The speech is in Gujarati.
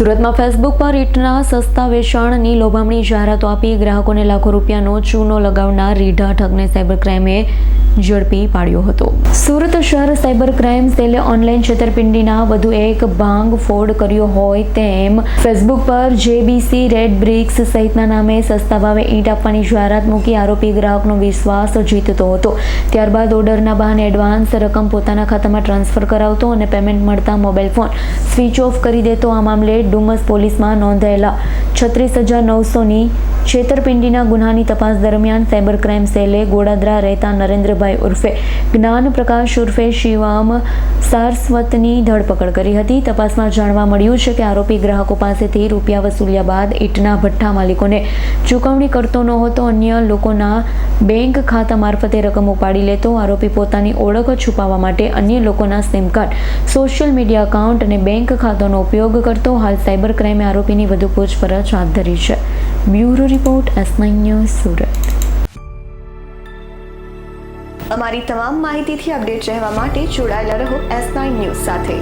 સુરતમાં ફેસબુક પર ઈંટના સસ્તા વેચાણની લોભામણી જાહેરાતો આપી ગ્રાહકોને લાખો રૂપિયાનો ચૂનો લગાવનાર રીઢા ઠગને સાયબર ક્રાઇમે ઝડપી પાડ્યો હતો. સુરત શહેર સાયબર ક્રાઇમ સેલે ઓનલાઈન છેતરપિંડીના વધુ એક ભાંગફોડ કર્યો હોય તેમ ફેસબુક પર JBC રેડ બ્રિક્સ સહિતના નામે સસ્તા ભાવે ઈંટ આપવાની જાહેરાત મૂકી આરોપી ગ્રાહકનો વિશ્વાસ જીતતો હતો. ત્યારબાદ ઓર્ડરના બહાને એડવાન્સ રકમ પોતાના ખાતામાં ટ્રાન્સફર કરાવતો અને પેમેન્ટ મળતા મોબાઈલ ફોન સ્વિચ ઓફ કરી દેતો. આ મામલે ડુમસ પોલીસમાં નોંધાયેલા 36,900ની છેતરપિંડીના ગુનાની તપાસ દરમિયાન સાયબર ક્રાઇમ સેલે ગોડાદરા રહેતા નરેન્દ્રભાઈ ઉર્ફે જ્ઞાન પ્રકાશ ઉર્ફે શિવમ સારસ્વતની ધરપકડ કરી હતી. તપાસમાં જાણવા મળ્યું છે કે આરોપી ગ્રાહકો પાસેથી રૂપિયા વસૂલ્યા બાદ ઈંટના ભઠ્ઠા માલિકોને ચૂકવણી કરતો ન હતો. અન્ય લોકોના બેંક ખાતા મારફતે રકમ ઉપાડી લેતો. આરોપી પોતાની ઓળખ છુપાવવા માટે અન્ય લોકોના sim card, social media account અને બેંક ખાતાનો ઉપયોગ કરતો. હાલ સાયબર ક્રાઇમે આરોપીની વધુ પૂછપરછ હાથ ધરી છે. Bureau report S9 news Surat. અમારી તમામ માહિતીથી અપડેટ રહેવા માટે જોડાયેલા રહો S9 ન્યૂઝ સાથે.